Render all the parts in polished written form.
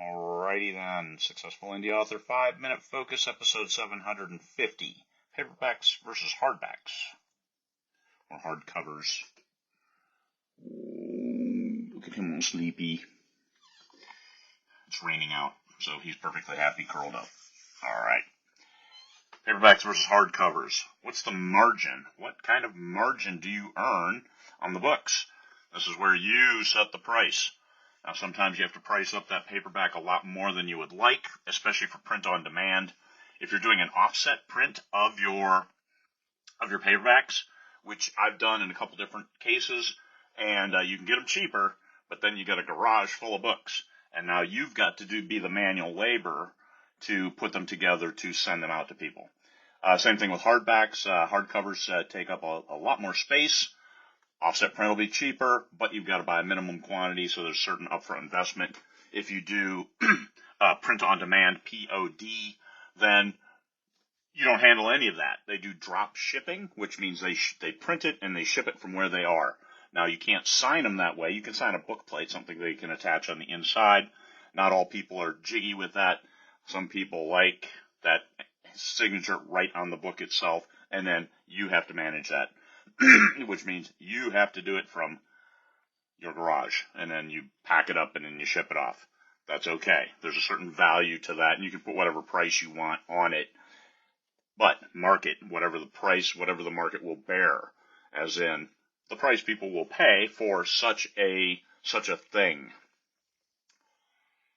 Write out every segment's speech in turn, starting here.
Alrighty then, Successful Indie Author 5-Minute Focus, episode 750, Paperbacks versus Hardbacks, or Hardcovers. Look at him all sleepy. It's raining out, so he's perfectly happy curled up. Alright. Paperbacks versus hardcovers. What's the margin? What kind of margin do you earn on the books? This is where you set the price. Now, sometimes you have to price up that paperback a lot more than you would like, especially for print on demand. If you're doing an offset print of your paperbacks, which I've done in a couple different cases, and you can get them cheaper, but then you got a garage full of books, and now you've got to be the manual labor to put them together to send them out to people. Same thing with hardbacks. Hardcovers take up a lot more space. Offset print will be cheaper, but you've got to buy a minimum quantity, so there's certain upfront investment. If you do print on demand, POD, then you don't handle any of that. They do drop shipping, which means they print it and they ship it from where they are. Now, you can't sign them that way. You can sign a book plate, something they can attach on the inside. Not all people are jiggy with that. Some people like that signature right on the book itself, and then you have to manage that, which means you have to do it from your garage, and then you pack it up and then you ship it off. That's okay. There's a certain value to that, and you can put whatever price you want on it, but market whatever the price, whatever the market will bear, as in the price people will pay for such a thing.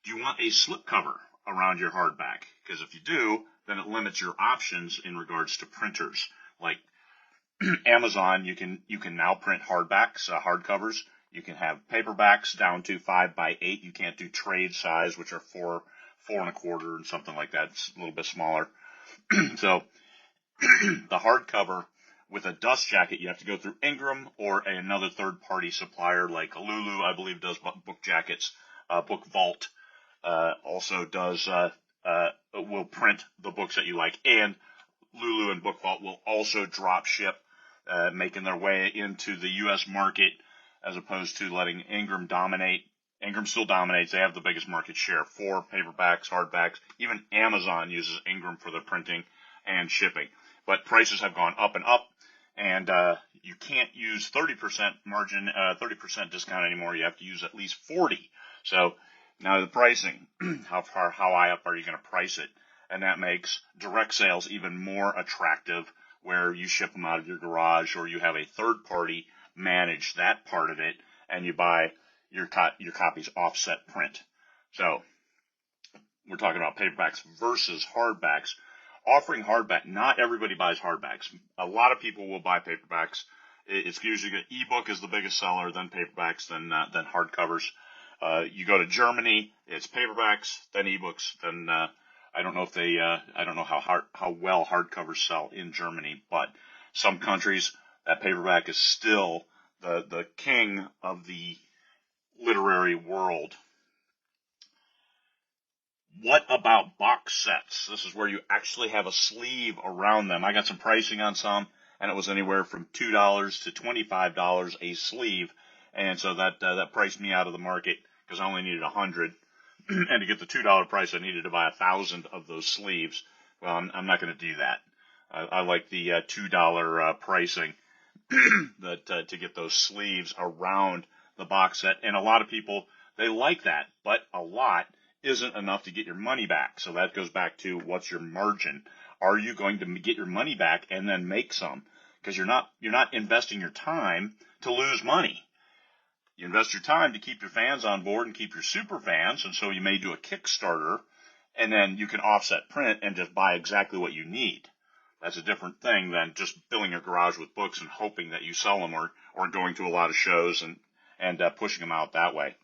Do you want a slipcover around your hardback? Because if you do, then it limits your options in regards to printers. Like Amazon, you can now print hardbacks, hardcovers. You can have paperbacks down to 5x8. You can't do trade size, which are 4 4.25 and something like that. It's a little bit smaller. So the hardcover with a dust jacket, you have to go through Ingram or another third-party supplier like Lulu, I believe, does book jackets. Book Vault also does will print the books that you like, and Lulu and Book Vault will also drop ship, making their way into the U.S. market as opposed to letting Ingram dominate. Ingram still dominates. They have the biggest market share for paperbacks, hardbacks. Even Amazon uses Ingram for their printing and shipping. But prices have gone up and up, and you can't use 30% margin, 30% discount anymore. You have to use at least 40%. So now the pricing, how high up are you going to price it? And that makes direct sales even more attractive, where you ship them out of your garage or you have a third party manage that part of it, and you buy your copies offset print. So we're talking about paperbacks versus hardbacks. Offering hardback, not everybody buys hardbacks. A lot of people will buy paperbacks. It's usually ebook is the biggest seller, then paperbacks, then hardcovers. You go to Germany, it's paperbacks, then ebooks, then I don't know if I don't know how well hardcovers sell in Germany, but some countries that paperback is still the king of the literary world. What about box sets? This is where you actually have a sleeve around them. I got some pricing on some, and it was anywhere from $2 to $25 a sleeve, and so that priced me out of the market because I only needed 100. And to get the $2 price, I needed to buy 1,000 of those sleeves. Well, I'm not going to do that. I like the $2 pricing to get those sleeves around the box set. And a lot of people, they like that, but a lot isn't enough to get your money back. So that goes back to, what's your margin? Are you going to get your money back and then make some? Because you're not investing your time to lose money. You invest your time to keep your fans on board and keep your super fans, and so you may do a Kickstarter, and then you can offset print and just buy exactly what you need. That's a different thing than just filling your garage with books and hoping that you sell them, or going to a lot of shows and pushing them out that way.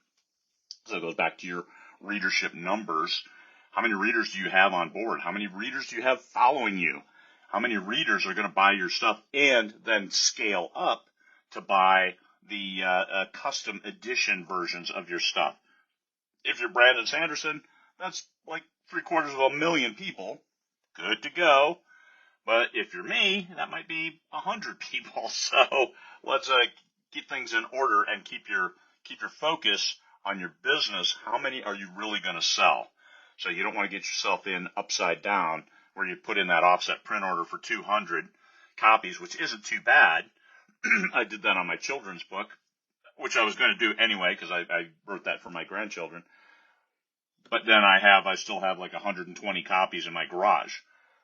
So it goes back to your readership numbers. How many readers do you have on board? How many readers do you have following you? How many readers are going to buy your stuff and then scale up to buy the custom edition versions of your stuff? If you're Brandon Sanderson, that's like 750,000 people. Good to go. But if you're me, that might be 100 people. So let's get things in order and keep your focus on your business, how many are you really going to sell? So you don't want to get yourself in upside down where you put in that offset print order for 200 copies, which isn't too bad. I did that on my children's book, which I was going to do anyway because I wrote that for my grandchildren. But then I still have like 120 copies in my garage.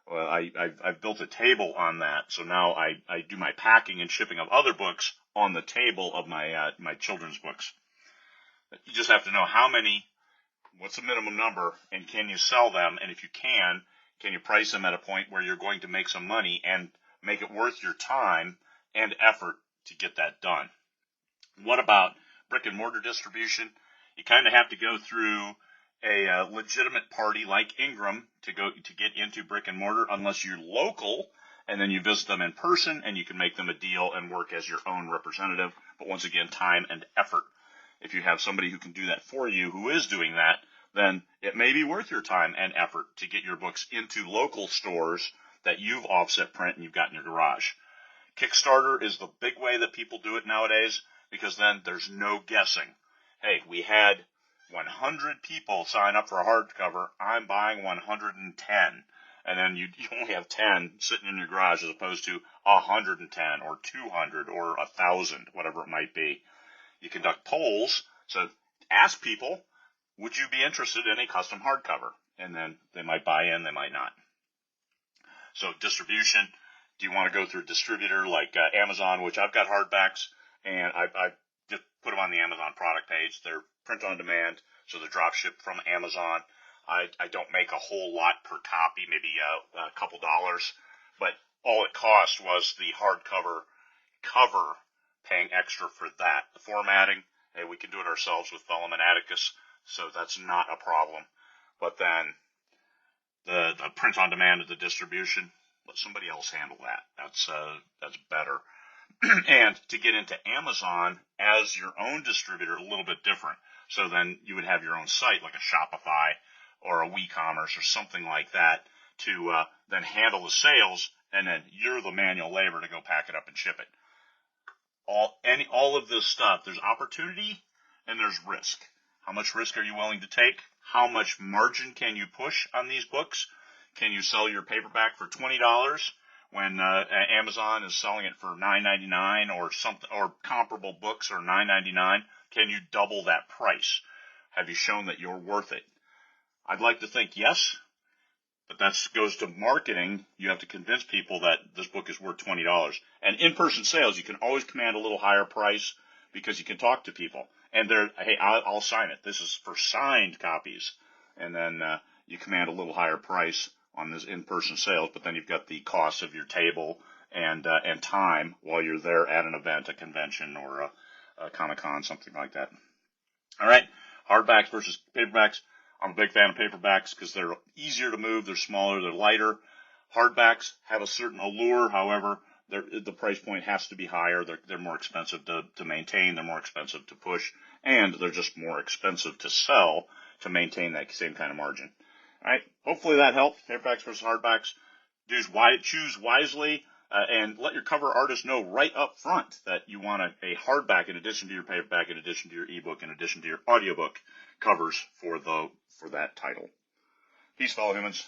Well, I've built a table on that, so now I do my packing and shipping of other books on the table of my children's books. You just have to know what's the minimum number, and can you sell them? And if you can you price them at a point where you're going to make some money and make it worth your time and effort to get that done? What about brick and mortar distribution? You kind of have to go through a legitimate party like Ingram to get into brick and mortar, unless you're local and then you visit them in person and you can make them a deal and work as your own representative. But once again, time and effort. If you have somebody who can do that for you, who is doing that, then it may be worth your time and effort to get your books into local stores that you've offset print and you've got in your garage. Kickstarter is the big way that people do it nowadays, because then there's no guessing. Hey, we had 100 people sign up for a hardcover. I'm buying 110. And then you only have 10 sitting in your garage as opposed to 110 or 200 or 1,000, whatever it might be. You conduct polls, so ask people, would you be interested in a custom hardcover? And then they might buy in, they might not. So distribution, do you want to go through a distributor like Amazon, which I've got hardbacks, and I just put them on the Amazon product page. They're print on demand, so they're drop shipped from Amazon. I don't make a whole lot per copy, maybe a couple dollars, but all it cost was the hardcover cover, paying extra for that. The formatting, hey, we can do it ourselves with Vellum and Atticus, so that's not a problem. But then the print on demand of the distribution, let somebody else handle that. That's better. And to get into Amazon as your own distributor, a little bit different. So then you would have your own site, like a Shopify or a WeCommerce or something like that, to then handle the sales, and then you're the manual labor to go pack it up and ship it. All of this stuff, there's opportunity and there's risk. How much risk are you willing to take? How much margin can you push on these books? Can you sell your paperback for $20 when Amazon is selling it for $9.99 or something, or comparable books are $9.99? Can you double that price? Have you shown that you're worth it? I'd like to think yes, but that goes to marketing. You have to convince people that this book is worth $20. And in-person sales, you can always command a little higher price because you can talk to people. And hey, I'll sign it. This is for signed copies. And then you command a little higher price on this in-person sales, but then you've got the cost of your table and time while you're there at an event, a convention, or a Comic-Con, something like that. All right, hardbacks versus paperbacks. I'm a big fan of paperbacks because they're easier to move, they're smaller, they're lighter. Hardbacks have a certain allure, however, the price point has to be higher. They're more expensive to maintain, they're more expensive to push, and they're just more expensive to sell to maintain that same kind of margin. All right, hopefully that helped. Paperbacks versus hardbacks. Choose wisely, and let your cover artist know right up front that you want a hardback in addition to your paperback, in addition to your ebook, in addition to your audiobook covers for that title. Peace, fellow humans.